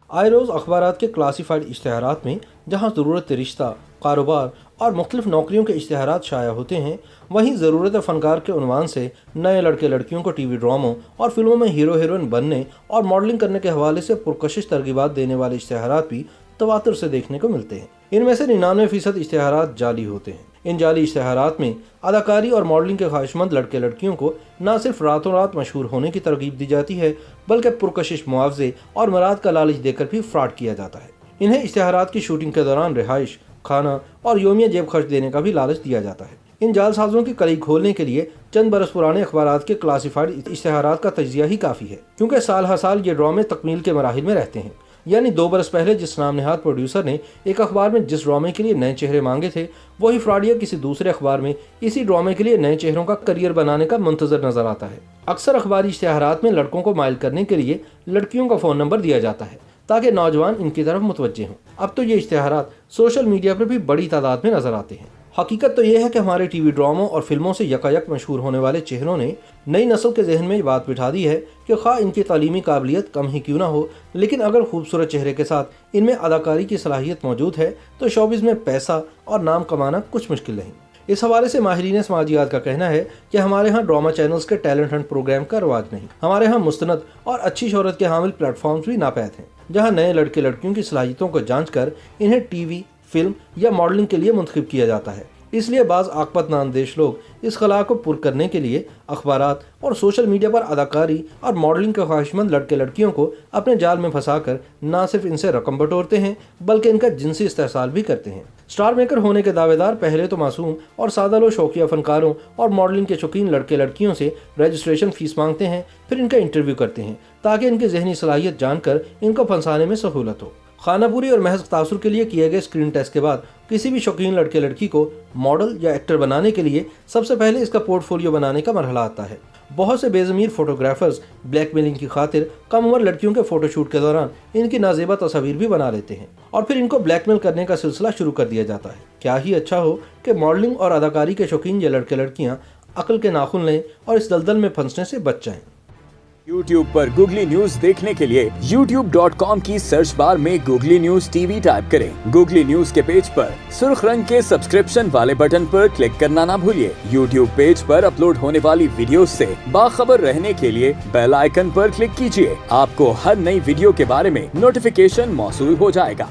آئے روز اخبارات کے کلاسیفائڈ اشتہارات میں جہاں ضرورت رشتہ، کاروبار اور مختلف نوکریوں کے اشتہارات شائع ہوتے ہیں، وہیں ضرورت فنکار کے عنوان سے نئے لڑکے لڑکیوں کو ٹی وی ڈراموں اور فلموں میں ہیرو ہیروئن بننے اور ماڈلنگ کرنے کے حوالے سے پرکشش ترغیبات دینے والے اشتہارات بھی تواتر سے دیکھنے کو ملتے ہیں۔ ان میں سے 99% اشتہارات جعلی ہوتے ہیں۔ ان جعلی اشتہارات میں اداکاری اور ماڈلنگ کے خواہش مند لڑکے لڑکیوں کو نہ صرف راتوں رات مشہور ہونے کی ترغیب دی جاتی ہے، بلکہ پرکشش معاوضے اور مراد کا لالچ دے کر بھی فراڈ کیا جاتا ہے۔ انہیں اشتہارات کی شوٹنگ کے دوران رہائش، کھانا اور یومیہ جیب خرچ دینے کا بھی لالچ دیا جاتا ہے۔ ان جعل سازوں کی کڑی کھولنے کے لیے چند برس پرانے اخبارات کے کلاسیفائڈ اشتہارات کا تجزیہ ہی کافی ہے، کیونکہ سال ہر سال یہ ڈرامے تکمیل کے مراحل میں رہتے ہیں۔ یعنی 2 برس پہلے جس نام نہاد پروڈیوسر نے ایک اخبار میں جس ڈرامے کے لیے نئے چہرے مانگے تھے، وہی فراڈیا کسی دوسرے اخبار میں اسی ڈرامے کے لیے نئے چہروں کا کریئر بنانے کا منتظر نظر آتا ہے۔ اکثر اخباری اشتہارات میں لڑکوں کو مائل کرنے کے لیے لڑکیوں کا فون نمبر دیا جاتا ہے تاکہ نوجوان ان کی طرف متوجہ ہوں۔ اب تو یہ اشتہارات سوشل میڈیا پر بھی بڑی تعداد میں نظر آتے ہیں۔ حقیقت تو یہ ہے کہ ہمارے ٹی وی ڈراموں اور فلموں سے یکایک مشہور ہونے والے چہروں نے نئی نسل کے ذہن میں بات بٹھا دی ہے کہ خواہ ان کی تعلیمی قابلیت کم ہی کیوں نہ ہو، لیکن اگر خوبصورت چہرے کے ساتھ ان میں اداکاری کی صلاحیت موجود ہے تو شوبز میں پیسہ اور نام کمانا کچھ مشکل نہیں۔ اس حوالے سے ماہرین سماجیات کا کہنا ہے کہ ہمارے ہاں ڈرامہ چینلز کے ٹیلنٹ ہنٹ پروگرام کا رواج نہیں، ہمارے ہاں مستند اور اچھی شہرت کے حامل پلیٹ فارمز بھی ناپید ہیں، جہاں نئے لڑکے لڑکیوں کی صلاحیتوں کو جانچ کر انہیں ٹی وی، فلم یا ماڈلنگ کے لیے منتخب کیا جاتا ہے۔ اس لیے بعض عاقبت نااندیش لوگ اس خلا کو پر کرنے کے لیے اخبارات اور سوشل میڈیا پر اداکاری اور ماڈلنگ کے خواہش مند لڑکے لڑکیوں کو اپنے جال میں پھنسا کر نہ صرف ان سے رقم بٹورتے ہیں بلکہ ان کا جنسی استحصال بھی کرتے ہیں۔ سٹار میکر ہونے کے دعوے دار پہلے تو معصوم اور سادہ لو شوقیہ فنکاروں اور ماڈلنگ کے شوقین لڑکے لڑکیوں سے رجسٹریشن فیس مانگتے ہیں، پھر ان کا انٹرویو کرتے ہیں تاکہ ان کی ذہنی صلاحیت جان کر ان کو پھنسانے میں سہولت ہو۔ خانہ پوری اور محض تاثر کے لیے کیے گئے اسکرین ٹیسٹ کے بعد کسی بھی شوقین لڑکے لڑکی کو ماڈل یا ایکٹر بنانے کے لیے سب سے پہلے اس کا پورٹ فولیو بنانے کا مرحلہ آتا ہے۔ بہت سے بے ضمیر فوٹوگرافرز بلیک میلنگ کی خاطر کم عمر لڑکیوں کے فوٹو شوٹ کے دوران ان کی نازیبا تصاویر بھی بنا لیتے ہیں اور پھر ان کو بلیک میل کرنے کا سلسلہ شروع کر دیا جاتا ہے۔ کیا ہی اچھا ہو کہ ماڈلنگ اور اداکاری کے شوقین یہ لڑکے لڑکیاں عقل کے ناخن لیں اور اس دلدل میں پھنسنے سے بچ جائیں۔ یوٹیوب پر گوگلی نیوز دیکھنے کے لیے youtube.com کی سرچ بار میں googly news T V type کریں۔ گوگلی نیوز کے پیج پر سرخ رنگ کے سبسکرپشن والے بٹن پر کلک کرنا نہ بھولیے۔ یوٹیوب پیج پر اپلوڈ ہونے والی ویڈیوز سے باخبر رہنے کے لیے بیل آئیکن پر کلک کیجیے۔ آپ کو ہر نئی ویڈیو کے بارے میں نوٹیفیکیشن موصول ہو جائے گا۔